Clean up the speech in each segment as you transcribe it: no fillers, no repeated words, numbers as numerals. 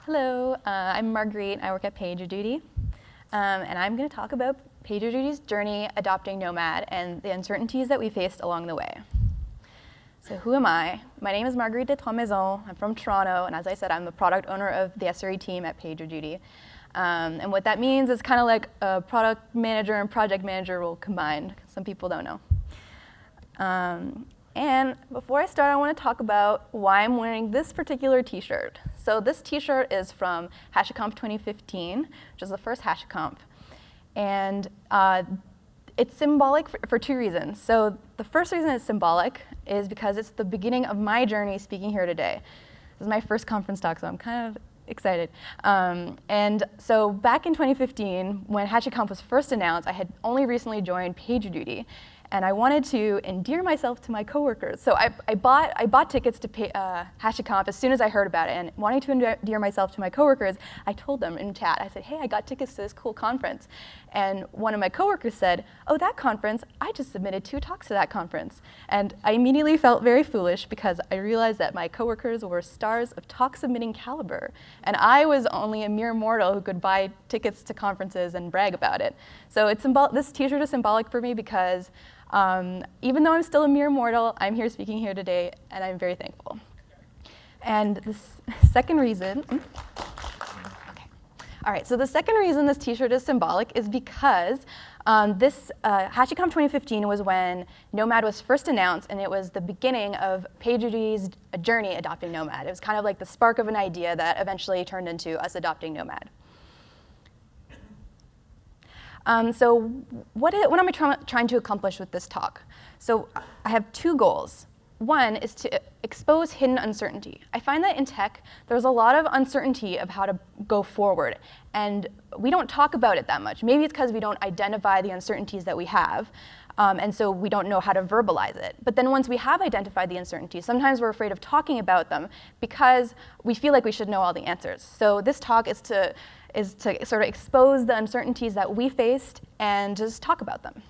Hello, I'm Marguerite. I work at PagerDuty, and I'm going to talk about PagerDuty's journey adopting Nomad and the uncertainties that we faced along the way. So who am I? My name is Marguerite de Trois Maisons. I'm from Toronto, and as I said, I'm the product owner of the SRE team at PagerDuty. And what that means is kind of like a product manager and project manager role combined. Some people don't know. And before I start, I want to talk about why I'm wearing this particular t-shirt. So this t-shirt is from HashiConf 2015, which is the first HashiConf. And it's symbolic for two reasons. So the first reason it's symbolic is because it's the beginning of my journey speaking here today. This is my first conference talk, so I'm kind of excited. And so back in 2015, when HashiConf was first announced, I had only recently joined PagerDuty. And I wanted to endear myself to my coworkers. So I bought tickets to HashiConf as soon as I heard about it. And wanting to endear myself to my coworkers, I told them in chat, I said, hey, I got tickets to this cool conference. And one of my coworkers said, oh, that conference, I just submitted 2 talks to that conference. And I immediately felt very foolish because I realized that my coworkers were stars of talk submitting caliber. And I was only a mere mortal who could buy tickets to conferences and brag about it. So this t-shirt is symbolic for me because even though I'm still a mere mortal, I'm here speaking here today, and I'm very thankful. And the second reason, All right, so the second reason this t-shirt is symbolic is because HashiConf 2015 was when Nomad was first announced, and it was the beginning of PagerDuty's journey adopting Nomad. It was kind of like the spark of an idea that eventually turned into us adopting Nomad. So what am I trying to accomplish with this talk? So I have 2 goals. One is to expose hidden uncertainty. I find that in tech, there's a lot of uncertainty of how to go forward. And we don't talk about it that much. Maybe it's because we don't identify the uncertainties that we have. And so we don't know how to verbalize it. But then once we have identified the uncertainties, sometimes we're afraid of talking about them because we feel like we should know all the answers. So this talk is to sort of expose the uncertainties that we faced and just talk about them.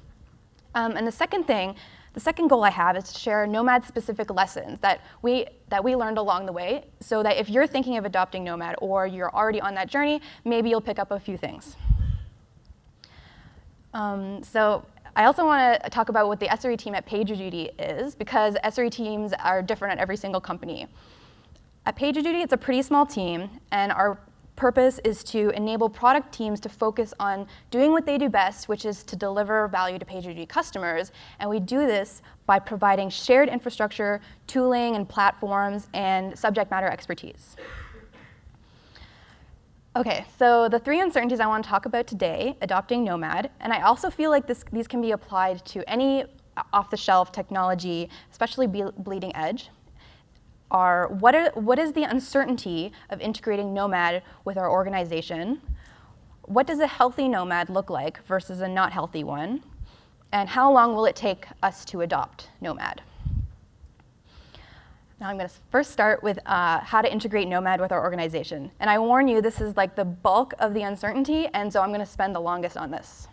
And the second goal I have is to share Nomad-specific lessons that we learned along the way, so that if you're thinking of adopting Nomad or you're already on that journey, maybe you'll pick up a few things. So I also want to talk about what the SRE team at PagerDuty is, because SRE teams are different at every single company. At PagerDuty, it's a pretty small team, and our purpose is to enable product teams to focus on doing what they do best, which is to deliver value to PagerDuty customers. And we do this by providing shared infrastructure, tooling and platforms, and subject matter expertise. OK, so the 3 uncertainties I want to talk about today, adopting Nomad, and I also feel like these can be applied to any off-the-shelf technology, especially bleeding edge, are what is the uncertainty of integrating Nomad with our organization? What does a healthy Nomad look like versus a not healthy one? And how long will it take us to adopt Nomad? Now I'm going to first start with how to integrate Nomad with our organization. And I warn you, this is like the bulk of the uncertainty, and so I'm going to spend the longest on this.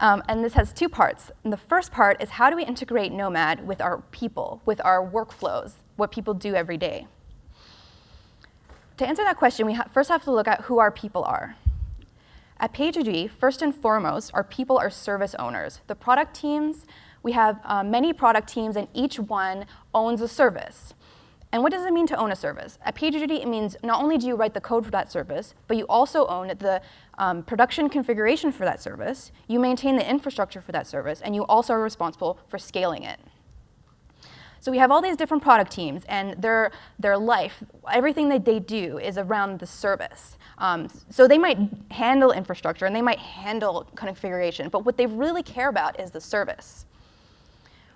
And this has 2 parts. And the first part is how do we integrate Nomad with our people, with our workflows, what people do every day? To answer that question, we first have to look at who our people are. At PagerDuty, first and foremost, our people are service owners. The product teams, we have many product teams, and each one owns a service. And what does it mean to own a service? At PagerDuty, it means not only do you write the code for that service, but you also own the production configuration for that service, you maintain the infrastructure for that service, and you also are responsible for scaling it. So we have all these different product teams, and their life, everything that they do is around the service. So they might handle infrastructure, and they might handle configuration, but what they really care about is the service.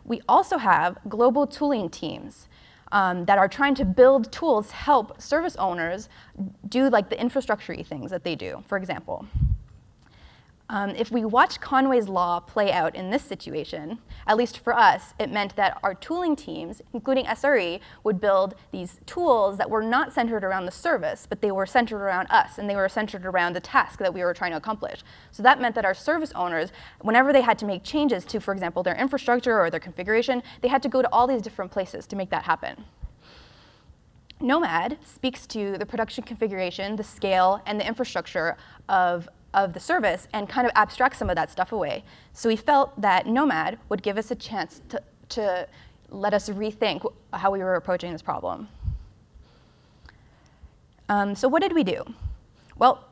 We also have global tooling teams that are trying to build tools to help service owners do like the infrastructure-y things that they do, for example. If we watch Conway's Law play out in this situation, at least for us, it meant that our tooling teams, including SRE, would build these tools that were not centered around the service, but they were centered around us, and they were centered around the task that we were trying to accomplish. So that meant that our service owners, whenever they had to make changes to, for example, their infrastructure or their configuration, they had to go to all these different places to make that happen. Nomad speaks to the production configuration, the scale, and the infrastructure of the service and kind of abstracts some of that stuff away. So we felt that Nomad would give us a chance to let us rethink how we were approaching this problem. So what did we do? Well,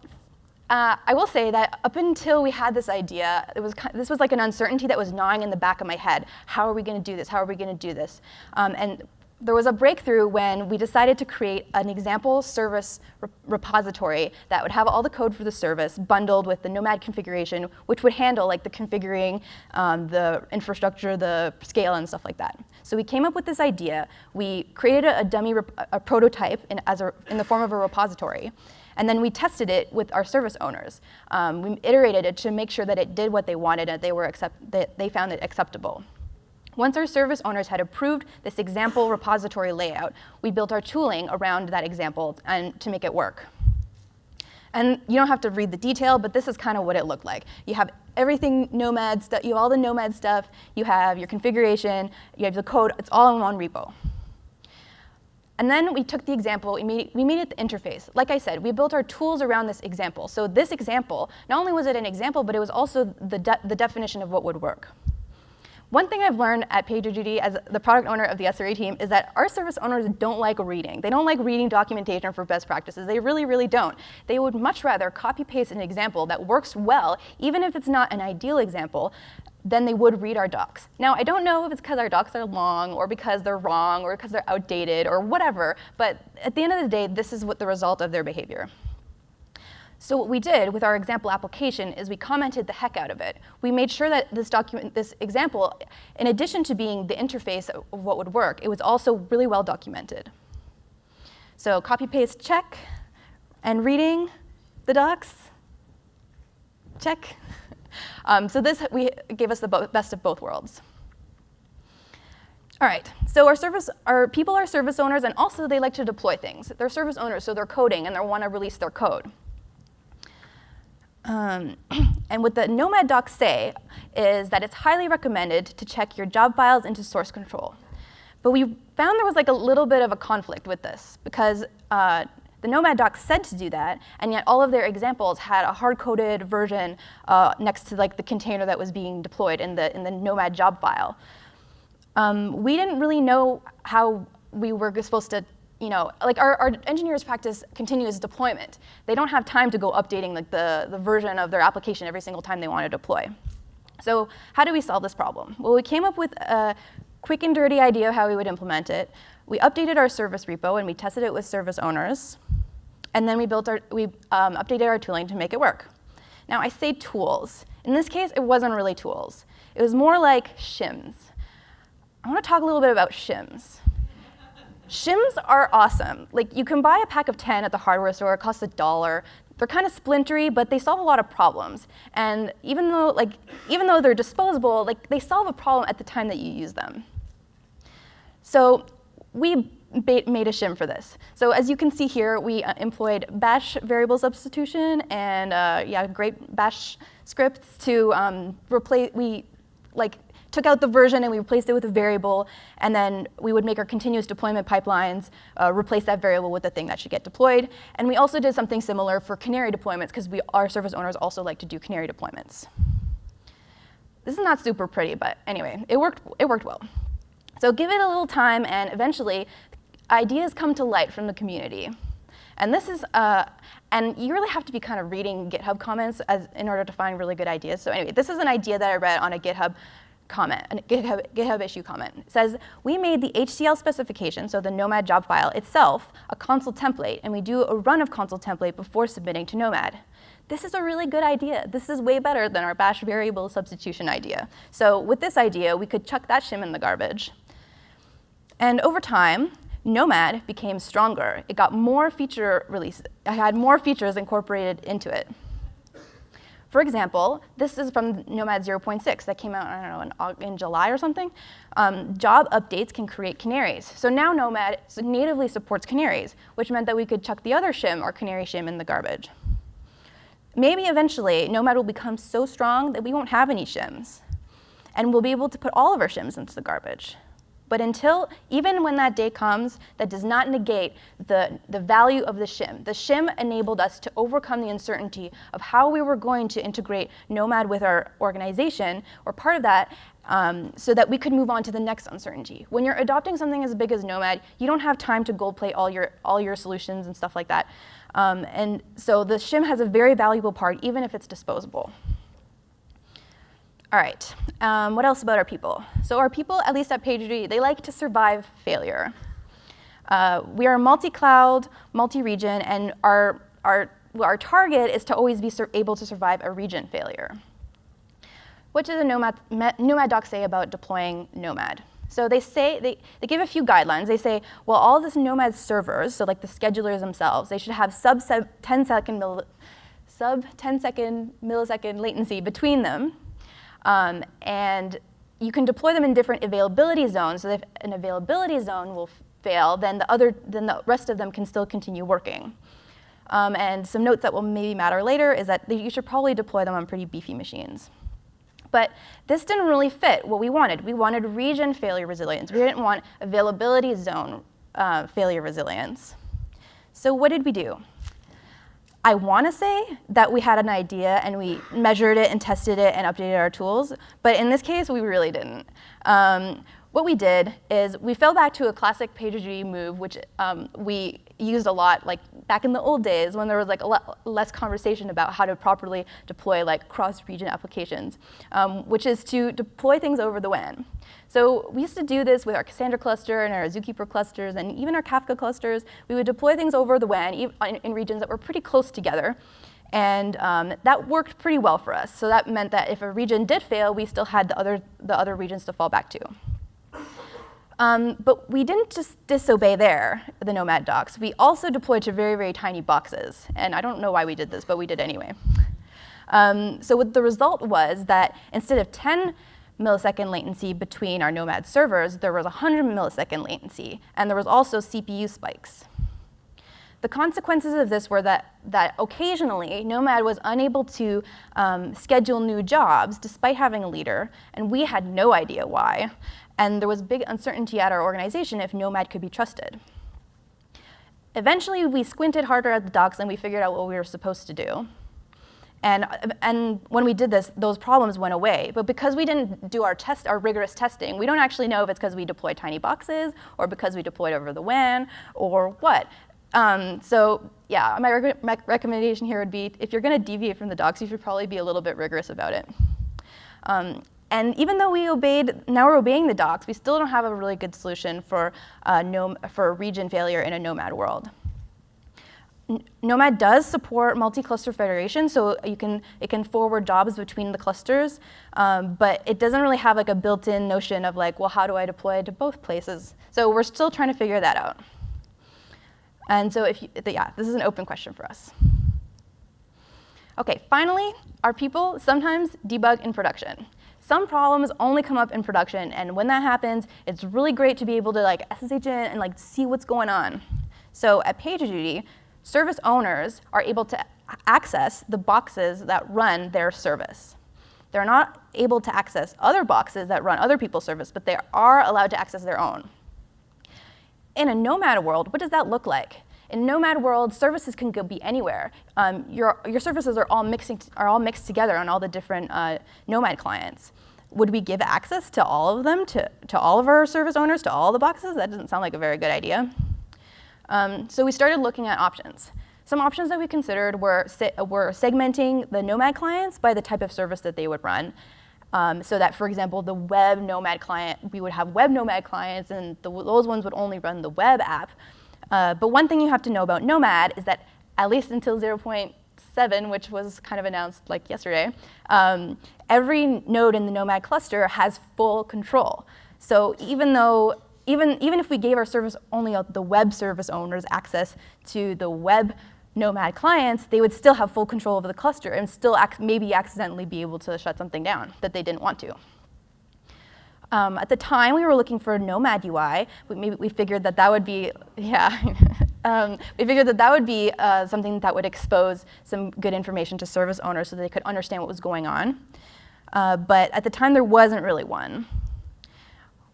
I will say that up until we had this idea, this was like an uncertainty that was gnawing in the back of my head. How are we going to do this? How are we going to do this? And there was a breakthrough when we decided to create an example service repository that would have all the code for the service bundled with the Nomad configuration, which would handle like the configuring, the infrastructure, the scale, and stuff like that. So we came up with this idea. We created a dummy a prototype in the form of a repository. And then we tested it with our service owners. We iterated it to make sure that it did what they wanted and that they found it acceptable. Once our service owners had approved this example repository layout, we built our tooling around that example and to make it work. And you don't have to read the detail, but this is kind of what it looked like. You have everything Nomad stuff, you have all the Nomad stuff, you have your configuration, you have the code, it's all in one repo. And then we took the example, we made it the interface. Like I said, we built our tools around this example. So this example, not only was it an example, but it was also the definition of what would work. One thing I've learned at PagerDuty as the product owner of the SRE team is that our service owners don't like reading. They don't like reading documentation for best practices. They really, really don't. They would much rather copy-paste an example that works well, even if it's not an ideal example, than they would read our docs. Now, I don't know if it's because our docs are long, or because they're wrong, or because they're outdated, or whatever, but at the end of the day, this is what the result of their behavior. So what we did with our example application is we commented the heck out of it. We made sure that this example, in addition to being the interface of what would work, it was also really well documented. So copy-paste, check, and reading the docs, check. So this gave us the best of both worlds. All right, so our people are service owners, and also they like to deploy things. They're service owners, so they're coding, and they want to release their code. And what the Nomad docs say is that it's highly recommended to check your job files into source control. But we found there was like a little bit of a conflict with this, because the Nomad docs said to do that, and yet all of their examples had a hard-coded version next to like the container that was being deployed in the Nomad job file. We didn't really know how we were supposed to, like our engineers practice continuous deployment. They don't have time to go updating like the version of their application every single time they want to deploy. So how do we solve this problem? Well, we came up with a quick and dirty idea of how we would implement it. We updated our service repo and we tested it with service owners. And then we updated our tooling to make it work. Now I say tools. In this case, it wasn't really tools. It was more like shims. I want to talk a little bit about shims. Shims are awesome. Like, you can buy a pack of 10 at the hardware store. It costs $1. They're kind of splintery, but they solve a lot of problems. And even though they're disposable, like, they solve a problem at the time that you use them. So we made a shim for this. So as you can see here, we employed bash variable substitution and great bash scripts to replace. We took out the version and we replaced it with a variable, and then we would make our continuous deployment pipelines replace that variable with the thing that should get deployed. And we also did something similar for Canary deployments, because our service owners also like to do Canary deployments. This is not super pretty, but anyway, it worked well. So give it a little time, and eventually ideas come to light from the community. And this is, and you really have to be kind of reading GitHub comments in order to find really good ideas. So anyway, this is an idea that I read on a GitHub issue comment. It says, we made the HCL specification, so the Nomad job file itself, a console template, and we do a run of console template before submitting to Nomad. This is a really good idea. This is way better than our bash variable substitution idea. So with this idea, we could chuck that shim in the garbage. And over time, Nomad became stronger. It got more feature release. It had more features incorporated into it. For example, this is from Nomad 0.6 that came out, I don't know, in July or something. Job updates can create canaries. So now Nomad natively supports canaries, which meant that we could chuck the other shim, or canary shim, in the garbage. Maybe eventually, Nomad will become so strong that we won't have any shims, and we'll be able to put all of our shims into the garbage. But even when that day comes, that does not negate the value of the shim. The shim enabled us to overcome the uncertainty of how we were going to integrate Nomad with our organization, or part of that, so that we could move on to the next uncertainty. When you're adopting something as big as Nomad, you don't have time to gold plate all your solutions and stuff like that. And so the shim has a very valuable part, even if it's disposable. All right, what else about our people? So our people, at least at PagerDuty, they like to survive failure. We are multi-cloud, multi-region, and our target is to always be able to survive a region failure. What does the Nomad doc say about deploying Nomad? So they give a few guidelines. They say, well, all this Nomad servers, so like the schedulers themselves, they should have sub 10 second millisecond latency between them. And you can deploy them in different availability zones, so that if an availability zone will fail, then the rest of them can still continue working. And some notes that will maybe matter later is that you should probably deploy them on pretty beefy machines. But this didn't really fit what we wanted. We wanted region failure resilience. We didn't want availability zone failure resilience. So what did we do? I want to say that we had an idea and we measured it and tested it and updated our tools, but in this case, we really didn't. What we did is we fell back to a classic PagerDuty move, which we used a lot, like back in the old days when there was like a lot less conversation about how to properly deploy like cross-region applications, which is to deploy things over the WAN. So we used to do this with our Cassandra cluster and our Zookeeper clusters and even our Kafka clusters. We would deploy things over the WAN in regions that were pretty close together. And that worked pretty well for us. So that meant that if a region did fail, we still had the other regions to fall back to. But we didn't just disobey the Nomad docs. We also deployed to very, very tiny boxes. And I don't know why we did this, but we did anyway. So what the result was that instead of 10 millisecond latency between our Nomad servers, there was 100 millisecond latency. And there was also CPU spikes. The consequences of this were that occasionally Nomad was unable to schedule new jobs despite having a leader, and we had no idea why. And there was big uncertainty at our organization if Nomad could be trusted. Eventually, we squinted harder at the docs and we figured out what we were supposed to do. And when we did this, those problems went away. But because we didn't do our rigorous testing, we don't actually know if it's because we deployed tiny boxes or because we deployed over the WAN or what. So yeah, my recommendation here would be, if you're going to deviate from the docs, you should probably be a little bit rigorous about it. And even though now we're obeying the docs, we still don't have a really good solution for region failure in a Nomad world. Nomad does support multi-cluster federation, so it can forward jobs between the clusters, but it doesn't really have like a built-in notion of like, well, how do I deploy it to both places? So we're still trying to figure that out. And so this is an open question for us. Okay, finally, our people sometimes debug in production. Some problems only come up in production, and when that happens, it's really great to be able to like SSH in and like see what's going on. So at PagerDuty, service owners are able to access the boxes that run their service. They're not able to access other boxes that run other people's service, but they are allowed to access their own. In a Nomad world, what does that look like? In Nomad world, services can be anywhere. Your services are all mixed together on all the different Nomad clients. Would we give access to all of them, to all of our service owners, to all the boxes? That doesn't sound like a very good idea. So we started looking at options. Some options that we considered were segmenting the Nomad clients by the type of service that they would run. So that, for example, the web Nomad client, we would have web Nomad clients, and those ones would only run the web app. But one thing you have to know about Nomad is that at least until 0.7, which was kind of announced like yesterday, every node in the Nomad cluster has full control. So even if we gave our service only the web service owners access to the web Nomad clients, they would still have full control over the cluster and still maybe accidentally be able to shut something down that they didn't want to. At the time, we were looking for Nomad UI. We figured that would be, we figured that would be something that would expose some good information to service owners so they could understand what was going on. But at the time, there wasn't really one.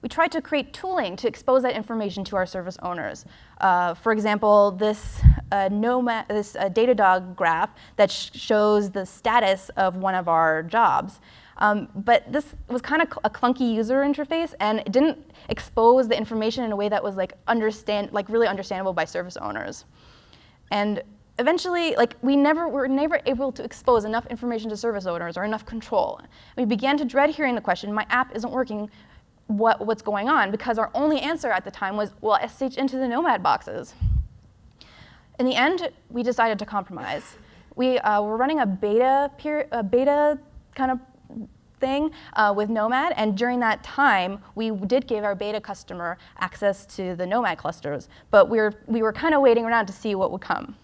We tried to create tooling to expose that information to our service owners. For example, this Datadog graph that shows the status of one of our jobs. But this was kind of a clunky user interface, and it didn't expose the information in a way that was really understandable by service owners. And eventually, we were never able to expose enough information to service owners or enough control. We began to dread hearing the question, my app isn't working, what's going on? Because our only answer at the time was, well, SSH into the Nomad boxes. In the end, we decided to compromise. We were running a beta kind of thing with Nomad, and during that time, we did give our beta customer access to the Nomad clusters, but we were kind of waiting around to see what would come.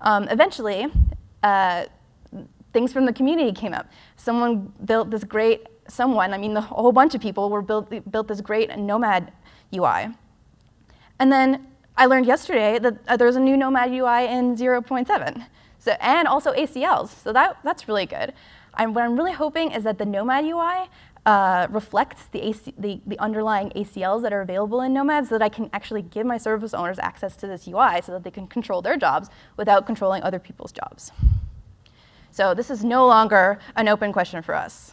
Eventually, things from the community came up. Someone built this great, a whole bunch of people built this great Nomad UI. And then I learned yesterday that there's a new Nomad UI in 0.7, and also ACLs, so that's really good. What I'm really hoping is that the Nomad UI reflects the underlying ACLs that are available in Nomad so that I can actually give my service owners access to this UI so that they can control their jobs without controlling other people's jobs. So this is no longer an open question for us.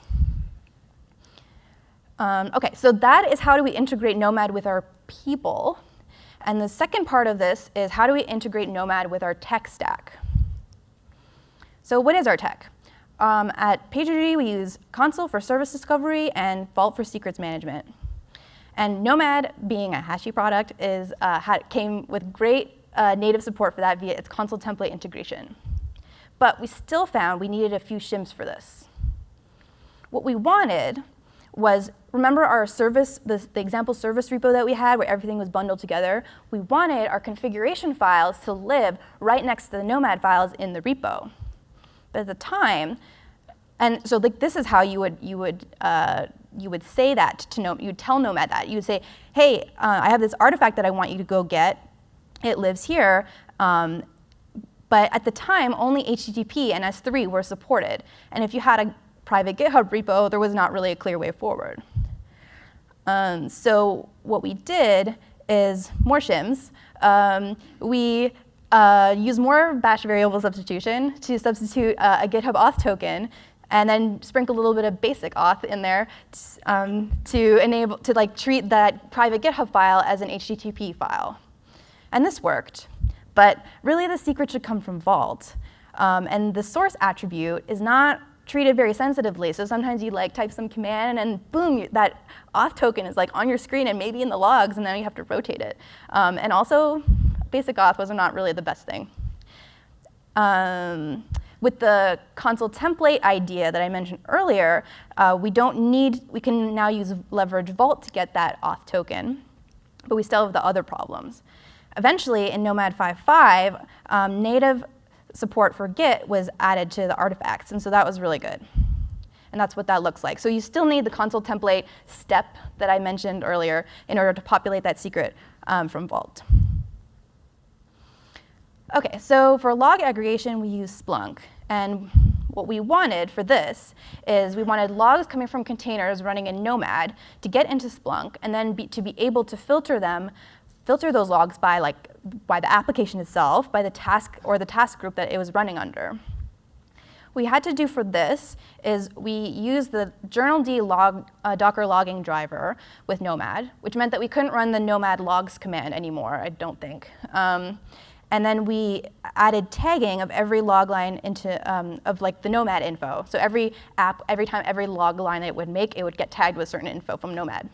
OK, so that is how do we integrate Nomad with our people. And the second part of this is how do we integrate Nomad with our tech stack. So what is our tech? At PagerDuty, we use Console for service discovery and Vault for secrets management. And Nomad, being a Hashi product, came with great native support for that via its console template integration. But we still found we needed a few shims for this. What we wanted was, remember our service, the example service repo that we had where everything was bundled together? We wanted our configuration files to live right next to the Nomad files in the repo. But at the time, and so this is how you would say that to Nomad. You'd tell Nomad that. You would say, hey, I have this artifact that I want you to go get. It lives here. But at the time, only HTTP and S3 were supported. And if you had a private GitHub repo, there was not really a clear way forward. So what we did is more shims. We use more bash variable substitution to substitute a GitHub auth token, and then sprinkle a little bit of basic auth in there to treat that private GitHub file as an HTTP file. And this worked. But really, the secret should come from Vault. And the source attribute is not treated very sensitively. So sometimes you type some command, and boom, that auth token is on your screen and maybe in the logs, and then you have to rotate it. And also, basic auth was not really the best thing. With the console template idea that I mentioned earlier, we can now leverage Vault to get that auth token, but we still have the other problems. Eventually, in Nomad 5.5, native support for Git was added to the artifacts, and so that was really good. And that's what that looks like. So you still need the console template step that I mentioned earlier in order to populate that secret from Vault. OK, so for log aggregation, we use Splunk. And what we wanted for this is we wanted logs coming from containers running in Nomad to get into Splunk, and then to be able to filter those logs by the application itself, by the task or the task group that it was running under. What we had to do for this is we used the journald Docker logging driver with Nomad, which meant that we couldn't run the Nomad logs command anymore, I don't think. And then we added tagging of every log line of the Nomad info. So every time every log line it would make, it would get tagged with certain info from Nomad.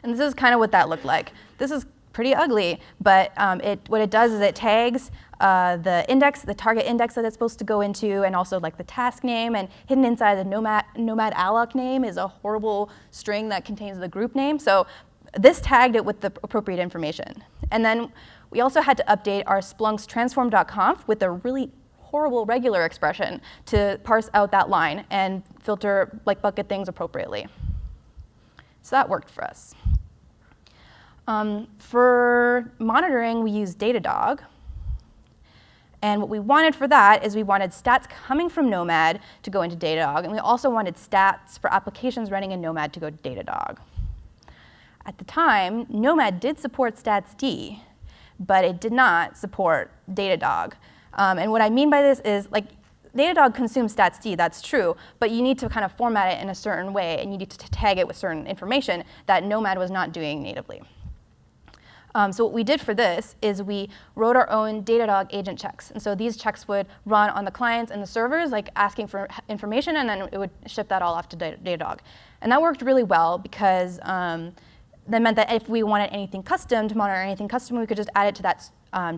And this is kind of what that looked like. This is pretty ugly, but what it does is it tags the index, the target index that it's supposed to go into, and also the task name. And hidden inside the Nomad alloc name is a horrible string that contains the group name. So this tagged it with the appropriate information. And then we also had to update our Splunk's transform.conf with a really horrible regular expression to parse out that line and filter bucket things appropriately. So that worked for us. For monitoring, we use Datadog. And what we wanted for that is we wanted stats coming from Nomad to go into Datadog. And we also wanted stats for applications running in Nomad to go to Datadog. At the time, Nomad did support statsd, but it did not support Datadog. And what I mean by this is, like, Datadog consumes statsd, that's true, but you need to kind of format it in a certain way, and you need to tag it with certain information that Nomad was not doing natively. So what we did for this is we wrote our own Datadog agent checks. And so these checks would run on the clients and the servers, like asking for information, and then it would ship that all off to Datadog. And that worked really well because that meant that if we wanted anything custom, to monitor anything custom, we could just add it to that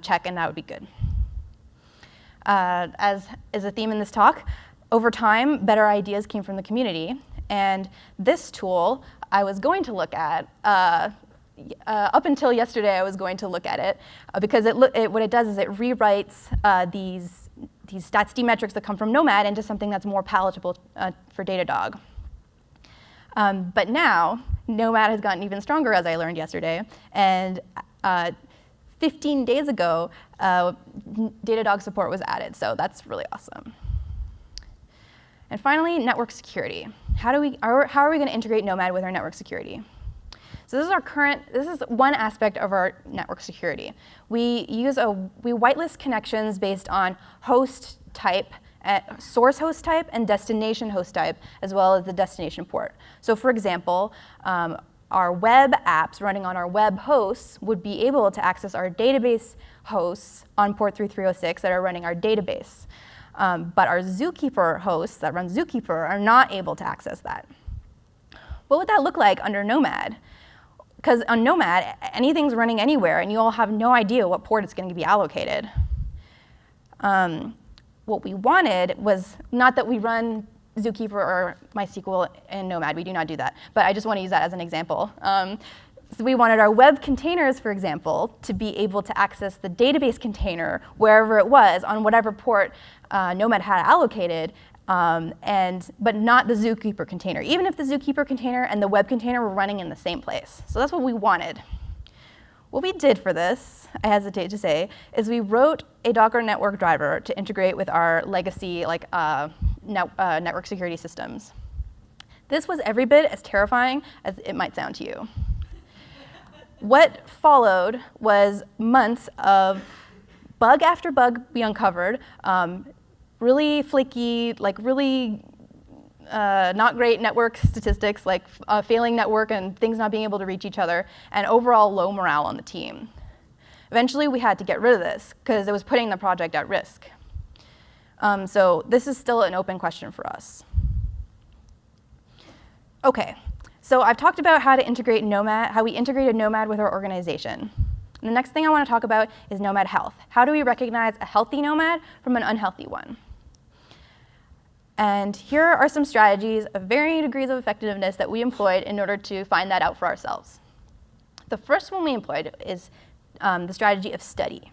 check, and that would be good. As is a theme in this talk, over time, better ideas came from the community. And this tool I was going to look at, up until yesterday I was going to look at it, because what it does is it rewrites these statsd metrics that come from Nomad into something that's more palatable for Datadog. But now, Nomad has gotten even stronger, as I learned yesterday. And 15 days ago, Datadog support was added, so that's really awesome. And finally, network security. How are we going to integrate Nomad with our network security? So this is one aspect of our network security. We whitelist connections based on host type, source host type, and destination host type, as well as the destination port. So for example, our web apps running on our web hosts would be able to access our database hosts on port 3306 that are running our database. But our Zookeeper hosts that run Zookeeper are not able to access that. What would that look like under Nomad? Because on Nomad, anything's running anywhere, and you all have no idea what port it's going to be allocated. What we wanted was not that we run Zookeeper or MySQL in Nomad. We do not do that. But I just want to use that as an example. So we wanted our web containers, for example, to be able to access the database container wherever it was on whatever port Nomad had allocated, but not the Zookeeper container, even if the Zookeeper container and the web container were running in the same place. So that's what we wanted. What we did for this, I hesitate to say, is we wrote a Docker network driver to integrate with our legacy network security systems. This was every bit as terrifying as it might sound to you. What followed was months of bug after bug we uncovered, really flaky, really not great network statistics, like failing network and things not being able to reach each other, and overall low morale on the team. Eventually, we had to get rid of this because it was putting the project at risk. So this is still an open question for us. Okay, so I've talked about how to integrate Nomad, how we integrated Nomad with our organization. And the next thing I want to talk about is Nomad Health. How do we recognize a healthy Nomad from an unhealthy one? And here are some strategies of varying degrees of effectiveness that we employed in order to find that out for ourselves. The first one we employed is the strategy of study.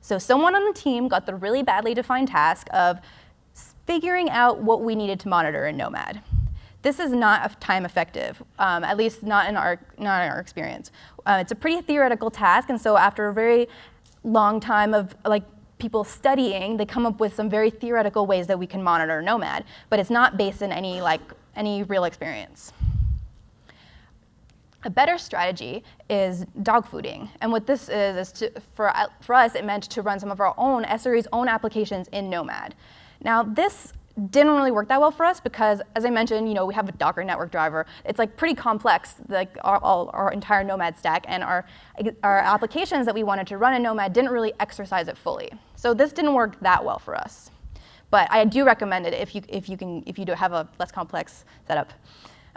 So someone on the team got the really badly defined task of figuring out what we needed to monitor in Nomad. This is not time effective, at least not in our experience. It's a pretty theoretical task, and so after a very long time of people studying, they come up with some very theoretical ways that we can monitor Nomad, but it's not based in any real experience. A better strategy is dog fooding, and what this is for us, it meant to run some of our own SRE's own applications in Nomad. Now this didn't really work that well for us because, as I mentioned, we have a Docker network driver. It's pretty complex, our entire Nomad stack, and our applications that we wanted to run in Nomad didn't really exercise it fully. So this didn't work that well for us. But I do recommend it if you do have a less complex setup.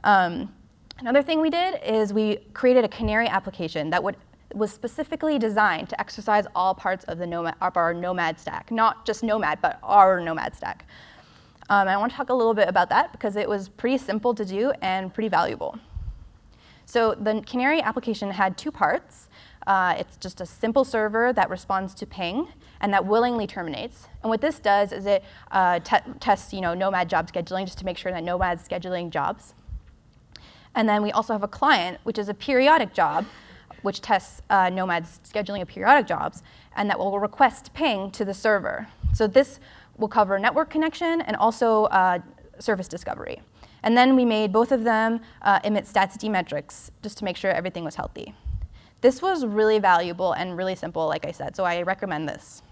Another thing we did is we created a Canary application that was specifically designed to exercise all parts of our Nomad stack, not just Nomad, but our Nomad stack. I want to talk a little bit about that because it was pretty simple to do and pretty valuable. So the Canary application had two parts. It's just a simple server that responds to ping and that willingly terminates. And what this does is it tests Nomad job scheduling just to make sure that Nomad's scheduling jobs. And then we also have a client, which is a periodic job, which tests Nomad's scheduling of periodic jobs, and that will request ping to the server. So this will cover network connection and also service discovery. And then we made both of them emit stats D metrics just to make sure everything was healthy. This was really valuable and really simple, like I said, so I recommend this.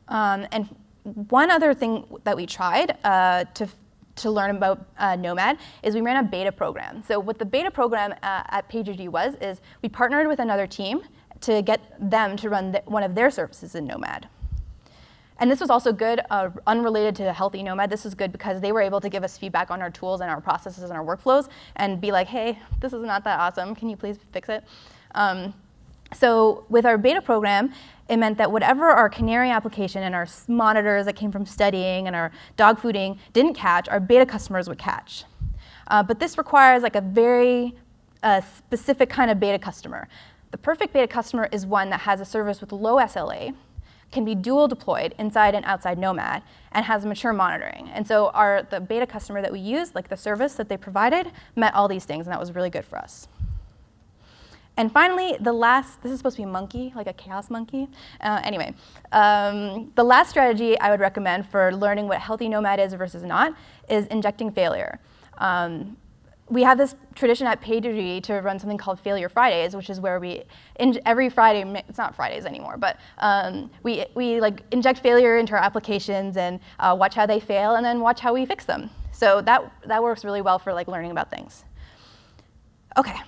And one other thing that we tried to learn about Nomad is we ran a beta program. So what the beta program at PagerDuty was is we partnered with another team to get them to run one of their services in Nomad. And this was also good, unrelated to Healthy Nomad. This was good because they were able to give us feedback on our tools and our processes and our workflows and be like, hey, this is not that awesome. Can you please fix it? So with our beta program, it meant that whatever our Canary application and our monitors that came from studying and our dog fooding didn't catch, our beta customers would catch. But this requires like a very specific kind of beta customer. The perfect beta customer is one that has a service with low SLA, can be dual deployed inside and outside Nomad, and has mature monitoring. And so the beta customer that we used, like the service that they provided, met all these things, and that was really good for us. And finally, this is supposed to be a monkey, like a chaos monkey. Anyway, the last strategy I would recommend for learning what healthy Nomad is versus not is injecting failure. We have this tradition at PagerDuty to run something called Failure Fridays, which is where we, every Friday, it's not Fridays anymore, but we like inject failure into our applications and watch how they fail and then watch how we fix them. So that works really well for like learning about things. Okay.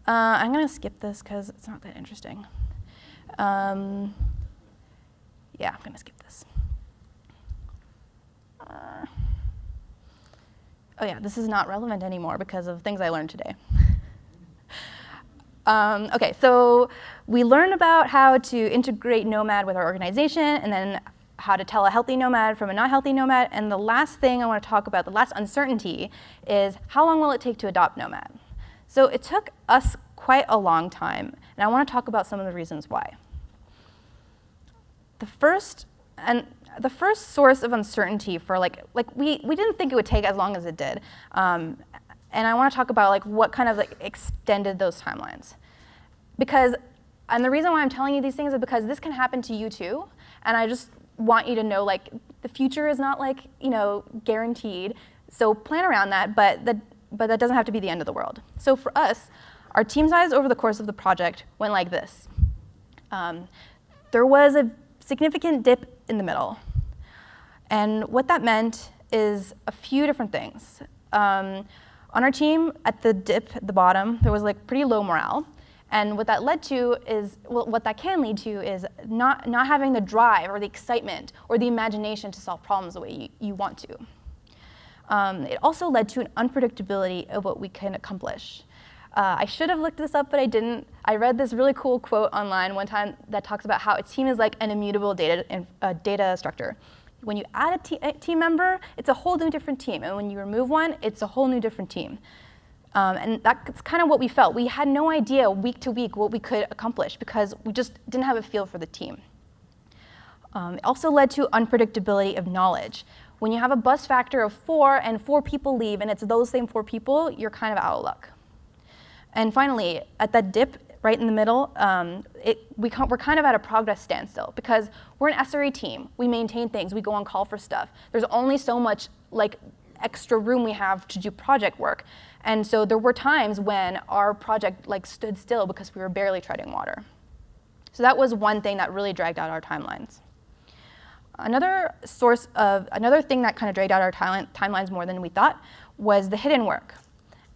I'm going to skip this because it's not that interesting. Yeah, I'm going to skip this. Oh yeah, this is not relevant anymore because of things I learned today. Okay, so we learned about how to integrate Nomad with our organization, and then how to tell a healthy Nomad from a not healthy Nomad. And the last thing I want to talk about, the last uncertainty, is how long will it take to adopt Nomad? So it took us quite a long time, and I want to talk about some of the reasons why. The first source of uncertainty for we didn't think it would take as long as it did, and I want to talk about like what kind of extended those timelines. And the reason why I'm telling you these things is because this can happen to you too, and I just want you to know the future is not guaranteed. So plan around that, but that doesn't have to be the end of the world. So for us, our team size over the course of the project went like this. There was a significant dip in the middle. And what that meant is a few different things. On our team, at the dip at the bottom, there was pretty low morale. And what that led to is, what that can lead to is not having the drive or the excitement or the imagination to solve problems the way you want to. It also led to an unpredictability of what we can accomplish. I should have looked this up, but I didn't. I read this really cool quote online one time that talks about how a team is like an immutable data structure. When you add a team member, it's a whole new different team. And when you remove one, it's a whole new different team. And that's kind of what we felt. We had no idea week to week what we could accomplish because we just didn't have a feel for the team. It also led to unpredictability of knowledge. When you have a bust factor of 4 and 4 people leave and it's those same 4 people, you're kind of out of luck. And finally, at that dip right in the middle, we're kind of at a progress standstill because we're an SRE team. We maintain things. We go on call for stuff. There's only so much extra room we have to do project work. And so there were times when our project stood still because we were barely treading water. So that was one thing that really dragged out our timelines. Another thing that kind of dragged out our timelines more than we thought was the hidden work.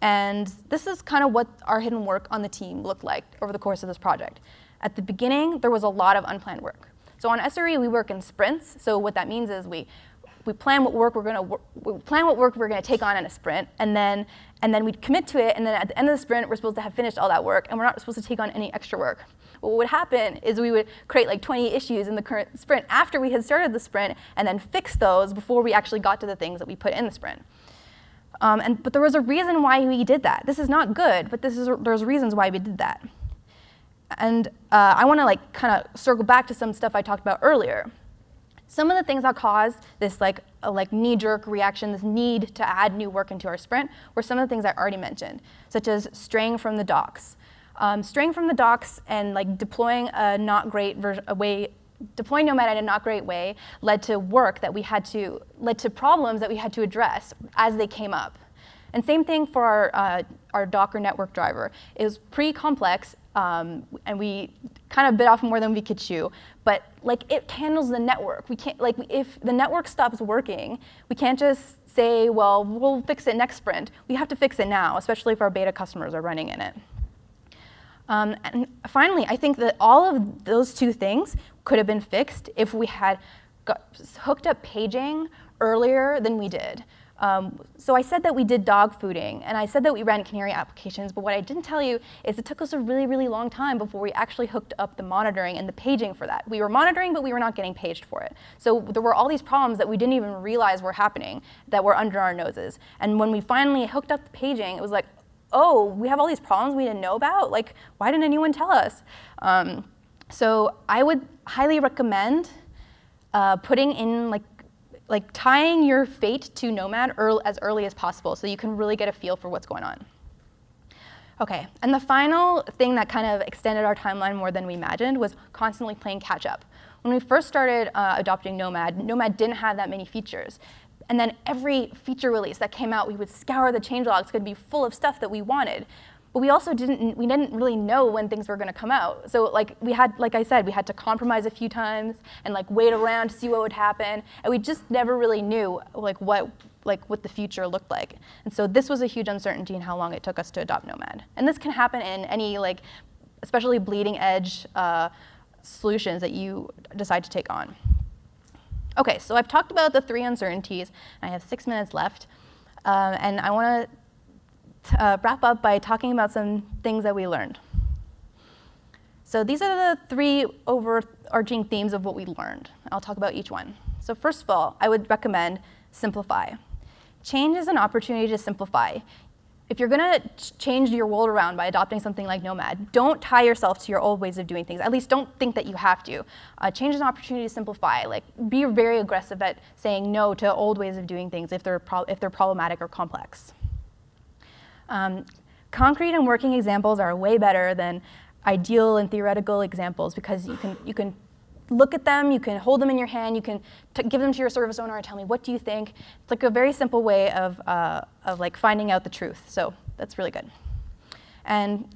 And this is kind of what our hidden work on the team looked like over the course of this project. At the beginning, there was a lot of unplanned work. So on SRE, we work in sprints. So what that means is we plan what work we're going to take on in a sprint, and then we commit to it, and then at the end of the sprint, we're supposed to have finished all that work, and we're not supposed to take on any extra work. What would happen is we would create 20 issues in the current sprint after we had started the sprint, and then fix those before we actually got to the things that we put in the sprint. But there was a reason why we did that. This is not good, but there's reasons why we did that. And I want to kind of circle back to some stuff I talked about earlier. Some of the things that caused this knee-jerk reaction, this need to add new work into our sprint, were some of the things I already mentioned, such as straying from the docs. Straying from the docs and deploying a not great deploying Nomad in a not great way led to led to problems that we had to address as they came up. And same thing for our Docker network driver. It was pretty complex, and we kind of bit off more than we could chew. But like, it handles the network. We can't, like, if the network stops working, we can't just say, well, we'll fix it next sprint. We have to fix it now, especially if our beta customers are running in it. And finally, I think that all of those two things could have been fixed if we had hooked up paging earlier than we did. So I said that we did dog fooding, and I said that we ran Canary applications, but what I didn't tell you is it took us a really, really long time before we actually hooked up the monitoring and the paging for that. We were monitoring, but we were not getting paged for it. So there were all these problems that we didn't even realize were happening that were under our noses. And when we finally hooked up the paging, it was like, oh, we have all these problems we didn't know about? Like, why didn't anyone tell us? So I would highly recommend putting in, like tying your fate to Nomad as early as possible so you can really get a feel for what's going on. Okay, and the final thing that kind of extended our timeline more than we imagined was constantly playing catch up. When we first started adopting Nomad, Nomad didn't have that many features. And then every feature release that came out, we would scour the changelogs, could be full of stuff that we wanted. But we also didn't really know when things were going to come out. So like I said, we had to compromise a few times and like wait around to see what would happen. And we just never really knew what the future looked like. And so this was a huge uncertainty in how long it took us to adopt Nomad. And this can happen in any especially bleeding edge solutions that you decide to take on. Okay, so I've talked about the 3 uncertainties. And I have 6 minutes left. And I want to wrap up by talking about some things that we learned. So these are the 3 overarching themes of what we learned. I'll talk about each one. So first of all, I would recommend simplify. Change is an opportunity to simplify. If you're going to change your world around by adopting something like Nomad, don't tie yourself to your old ways of doing things. At least don't think that you have to. Change is an opportunity to simplify. Like, be very aggressive at saying no to old ways of doing things if they're problematic or complex. Concrete and working examples are way better than ideal and theoretical examples because you can look at them, you can hold them in your hand, you can give them to your service owner and tell me, what do you think? It's like a very simple way of like finding out the truth. So that's really good. And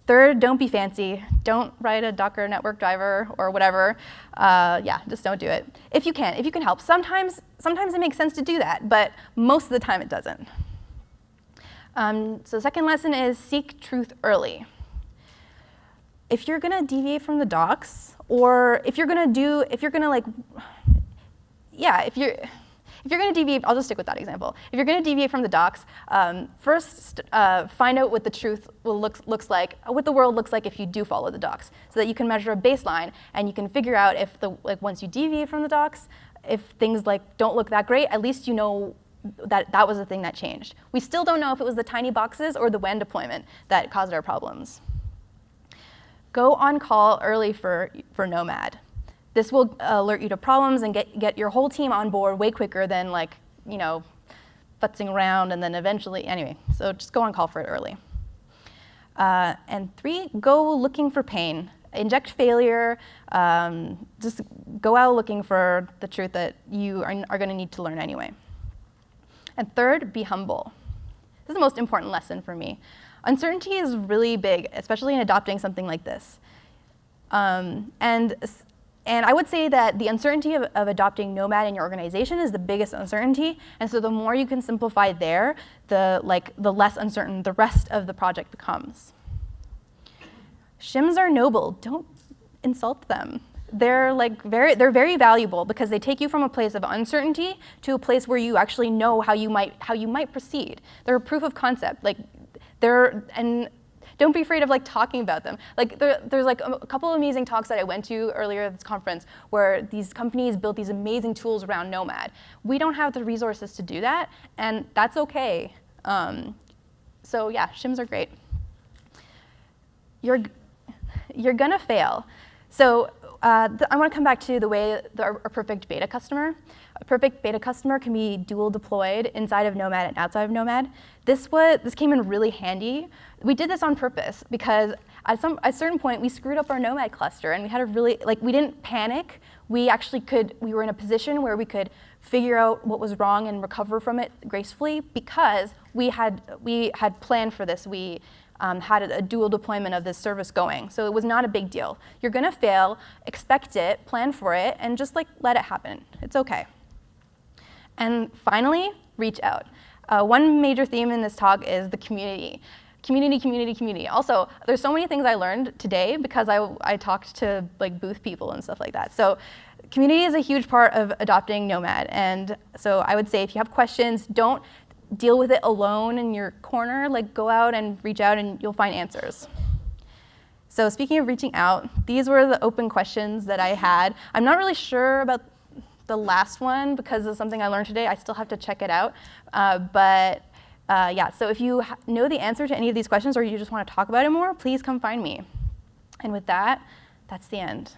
third, don't be fancy. Don't write a Docker network driver or whatever. Yeah, just don't do it. If you can help. Sometimes it makes sense to do that, but most of the time it doesn't. So the second lesson is seek truth early. If you're gonna deviate from the docs, or if you're gonna deviate, I'll just stick with that example. If you're gonna deviate from the docs, first find out what the truth looks like, what the world looks like if you do follow the docs, so that you can measure a baseline and you can figure out if once you deviate from the docs, if things don't look that great, at least you know that was the thing that changed. We still don't know if it was the tiny boxes or the WAN deployment that caused our problems. Go on call early for Nomad. This will alert you to problems and get your whole team on board way quicker than futzing around and then eventually, anyway, so just go on call for it early. And 3, go looking for pain. Inject failure, just go out looking for the truth that you are gonna need to learn anyway. And 3rd, be humble. This is the most important lesson for me. Uncertainty is really big, especially in adopting something like this. And I would say that the uncertainty of adopting Nomad in your organization is the biggest uncertainty. And so the more you can simplify there, the less uncertain the rest of the project becomes. Shims are noble. Don't insult them. They're very valuable because they take you from a place of uncertainty to a place where you actually know how you might proceed. They're a proof of concept. And don't be afraid of talking about them. There's a couple of amazing talks that I went to earlier at this conference where these companies built these amazing tools around Nomad. We don't have the resources to do that, and that's okay. So yeah, shims are great. You're gonna fail. So I want to come back to the way a perfect beta customer. A perfect beta customer can be dual deployed inside of Nomad and outside of Nomad. This came in really handy. We did this on purpose because at a certain point, we screwed up our Nomad cluster, and we had a really, we didn't panic. We actually we were in a position where we could figure out what was wrong and recover from it gracefully because we had planned for this. We had a dual deployment of this service going, so it was not a big deal. You're gonna fail, expect it, plan for it, and just let it happen. It's okay. And finally, reach out. One major theme in this talk is the community. Community, community, community. Also, there's so many things I learned today because I talked to booth people and stuff like that. So community is a huge part of adopting Nomad. And so I would say if you have questions, don't deal with it alone in your corner. Go out and reach out and you'll find answers. So speaking of reaching out, these were the open questions that I had. I'm not really sure about the last one because of something I learned today. I still have to check it out. Yeah, so if you know the answer to any of these questions or you just want to talk about it more, please come find me. And with that, that's the end.